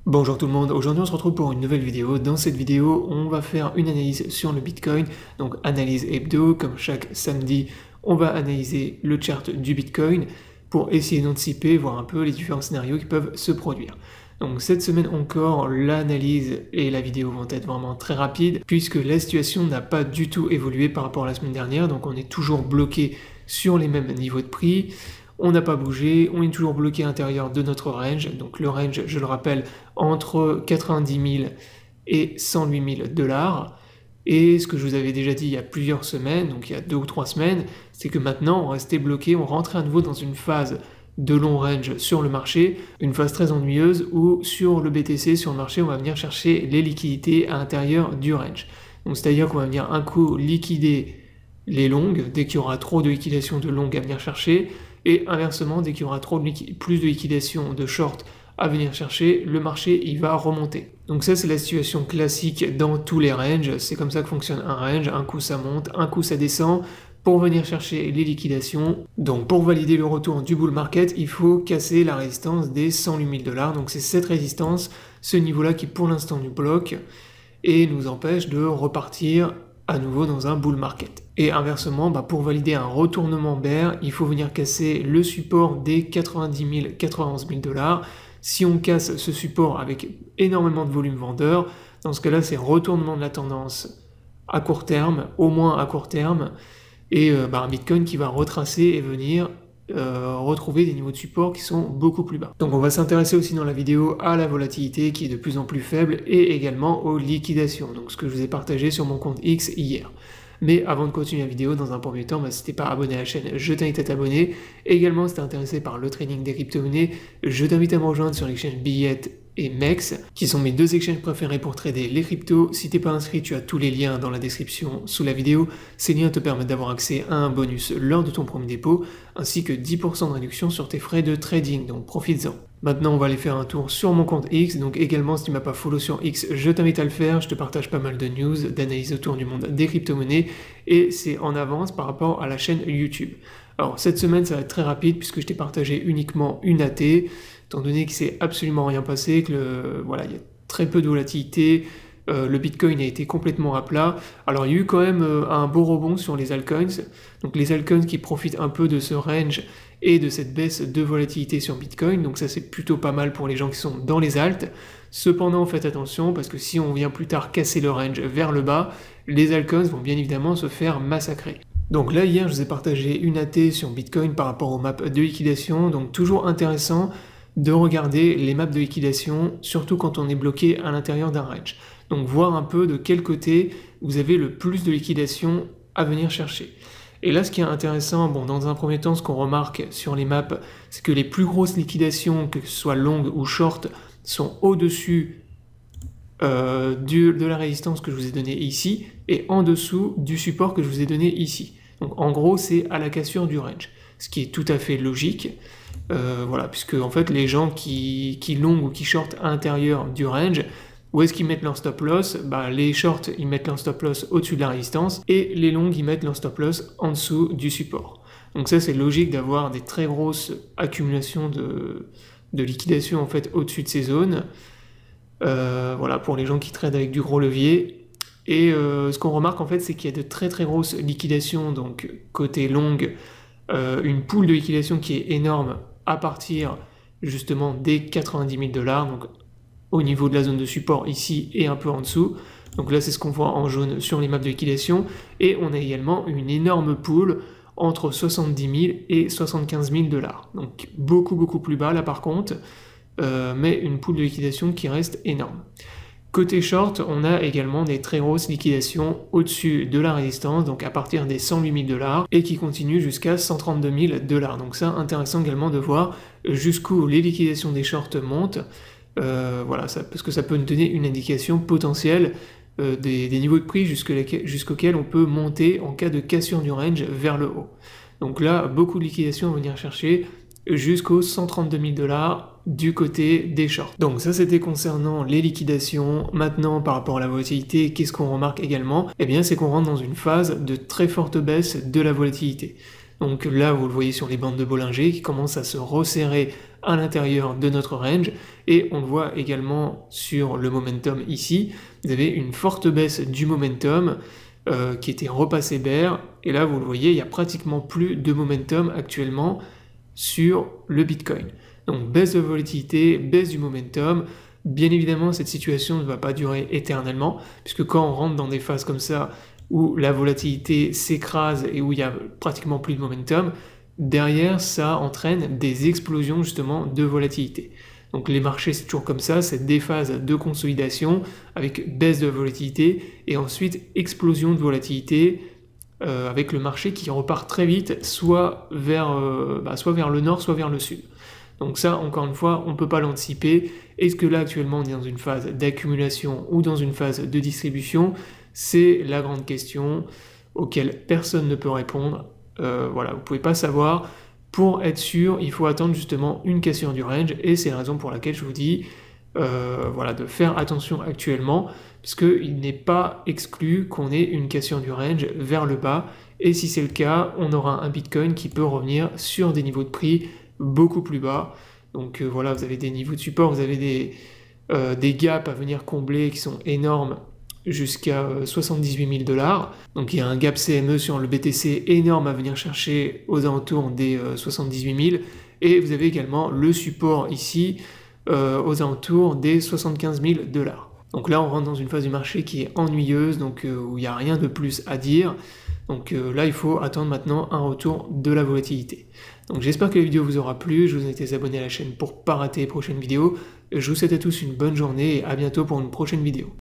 Bonjour tout le monde, aujourd'hui on se retrouve pour une nouvelle vidéo. Dans cette vidéo, on va faire une analyse sur le Bitcoin, donc analyse hebdo, comme chaque samedi, on va analyser le chart du Bitcoin pour essayer d'anticiper, voir un peu les différents scénarios qui peuvent se produire. Donc cette semaine encore, l'analyse et la vidéo vont être vraiment très rapides, puisque la situation n'a pas du tout évolué par rapport à la semaine dernière, donc on est toujours bloqué sur les mêmes niveaux de prix. On n'a pas bougé, on est toujours bloqué à l'intérieur de notre range, donc le range, je le rappelle, entre 90 000 et 108 000 dollars. Et ce que je vous avais déjà dit il y a plusieurs semaines, donc il y a 2 ou 3 semaines, c'est que maintenant on restait bloqué, on rentrait à nouveau dans une phase de long range sur le marché, une phase très ennuyeuse où sur le BTC, sur le marché, on va venir chercher les liquidités à l'intérieur du range. Donc c'est-à-dire qu'on va venir un coup liquider les longues, dès qu'il y aura trop de liquidation de longues à venir chercher, et inversement, dès qu'il y aura plus de liquidation de short à venir chercher, le marché il va remonter. Donc ça c'est la situation classique dans tous les ranges, c'est comme ça que fonctionne un range, un coup ça monte, un coup ça descend, pour venir chercher les liquidations. Donc pour valider le retour du bull market, il faut casser la résistance des 108 000 dollars, donc c'est cette résistance, ce niveau-là qui pour l'instant nous bloque, et nous empêche de repartir à nouveau dans un bull market. Et inversement, pour valider un retournement bear, il faut venir casser le support des 90 000, 91 000 dollars. Si on casse ce support avec énormément de volume vendeur, dans ce cas-là, c'est retournement de la tendance à court terme, au moins à court terme, et un Bitcoin qui va retracer et venir retrouver des niveaux de support qui sont beaucoup plus bas. Donc on va s'intéresser aussi dans la vidéo à la volatilité qui est de plus en plus faible et également aux liquidations, donc ce que je vous ai partagé sur mon compte X hier. Mais avant de continuer la vidéo, dans un premier temps, si t'es pas abonné à la chaîne, je t'invite à t'abonner. Également, si t'es intéressé par le trading des crypto-monnaies, je t'invite à me rejoindre sur l'exchange Billette et MEX, qui sont mes deux exchanges préférés pour trader les cryptos. Si t'es pas inscrit, tu as tous les liens dans la description sous la vidéo. Ces liens te permettent d'avoir accès à un bonus lors de ton premier dépôt, ainsi que 10% de réduction sur tes frais de trading, donc profites-en. Maintenant, on va aller faire un tour sur mon compte X, donc également, si tu m'as pas follow sur X, je t'invite à le faire, je te partage pas mal de news, d'analyses autour du monde des crypto-monnaies, et c'est en avance par rapport à la chaîne YouTube. Alors, cette semaine, ça va être très rapide, puisque je t'ai partagé uniquement une AT, étant donné qu'il s'est absolument rien passé, que voilà, il y a très peu de volatilité, le Bitcoin a été complètement à plat. Alors il y a eu quand même un beau rebond sur les altcoins, donc les altcoins qui profitent un peu de ce range et de cette baisse de volatilité sur Bitcoin, donc ça c'est plutôt pas mal pour les gens qui sont dans les alts. Cependant faites attention parce que si on vient plus tard casser le range vers le bas, les altcoins vont bien évidemment se faire massacrer. Donc là hier je vous ai partagé une AT sur Bitcoin par rapport aux maps de liquidation, donc toujours intéressant de regarder les maps de liquidation, surtout quand on est bloqué à l'intérieur d'un range. Donc voir un peu de quel côté vous avez le plus de liquidation à venir chercher. Et là ce qui est intéressant, dans un premier temps ce qu'on remarque sur les maps, c'est que les plus grosses liquidations, que ce soit longues ou short, sont au-dessus de la résistance que je vous ai donnée ici, et en dessous du support que je vous ai donné ici. Donc en gros c'est à la cassure du range, ce qui est tout à fait logique. Voilà, puisque en fait les gens qui long ou qui short à l'intérieur du range, où est-ce qu'ils mettent leur stop loss? Les shorts ils mettent leur stop loss au-dessus de la résistance et les longs ils mettent leur stop loss en dessous du support. Donc ça c'est logique d'avoir des très grosses accumulations de liquidation en fait au-dessus de ces zones. Voilà, pour les gens qui tradent avec du gros levier. Et ce qu'on remarque en fait c'est qu'il y a de très très grosses liquidations, donc côté long, une pool de liquidation qui est énorme à partir justement des 90 000 dollars, donc au niveau de la zone de support ici et un peu en dessous. Donc là c'est ce qu'on voit en jaune sur les maps de liquidation, et on a également une énorme pool entre 70 000 et 75 000 dollars. Donc beaucoup plus bas là par contre, mais une pool de liquidation qui reste énorme. Côté short, on a également des très grosses liquidations au-dessus de la résistance, donc à partir des 108 000 dollars, et qui continuent jusqu'à 132 000 dollars. Donc ça, intéressant également de voir jusqu'où les liquidations des shorts montent, voilà, parce que ça peut nous donner une indication potentielle des niveaux de prix jusqu'auxquels on peut monter en cas de cassure du range vers le haut. Donc là, beaucoup de liquidations à venir chercher jusqu'aux 132 000 dollars du côté des shorts. Donc ça c'était concernant les liquidations. Maintenant par rapport à la volatilité, qu'est-ce qu'on remarque également? Eh bien c'est qu'on rentre dans une phase de très forte baisse de la volatilité. Donc là vous le voyez sur les bandes de Bollinger qui commencent à se resserrer à l'intérieur de notre range, et on le voit également sur le momentum ici, vous avez une forte baisse du momentum qui était repassé bear, et là vous le voyez, il n'y a pratiquement plus de momentum actuellement sur le Bitcoin. Donc baisse de volatilité, baisse du momentum. Bien évidemment, cette situation ne va pas durer éternellement, puisque quand on rentre dans des phases comme ça, où la volatilité s'écrase et où il n'y a pratiquement plus de momentum, derrière ça entraîne des explosions justement de volatilité. Donc les marchés c'est toujours comme ça, c'est des phases de consolidation avec baisse de volatilité et ensuite explosion de volatilité avec le marché qui repart très vite soit vers le nord soit vers le sud. Donc ça, encore une fois, on ne peut pas l'anticiper. Est-ce que là, actuellement, on est dans une phase d'accumulation ou dans une phase de distribution? C'est la grande question auquel personne ne peut répondre. Voilà, vous ne pouvez pas savoir. Pour être sûr, il faut attendre justement une cassure du range, et c'est la raison pour laquelle je vous dis voilà, de faire attention actuellement, parce qu'il n'est pas exclu qu'on ait une cassure du range vers le bas, et si c'est le cas, on aura un Bitcoin qui peut revenir sur des niveaux de prix beaucoup plus bas. Donc voilà, vous avez des niveaux de support, vous avez des gaps à venir combler qui sont énormes jusqu'à 78 000 $. Donc il y a un gap CME sur le BTC énorme à venir chercher aux alentours des 78 000. Et vous avez également le support ici aux alentours des 75 000 $. Donc là on rentre dans une phase du marché qui est ennuyeuse, donc où il n'y a rien de plus à dire. Donc là il faut attendre maintenant un retour de la volatilité. Donc j'espère que la vidéo vous aura plu, je vous invite à vous abonner à la chaîne pour ne pas rater les prochaines vidéos. Je vous souhaite à tous une bonne journée et à bientôt pour une prochaine vidéo.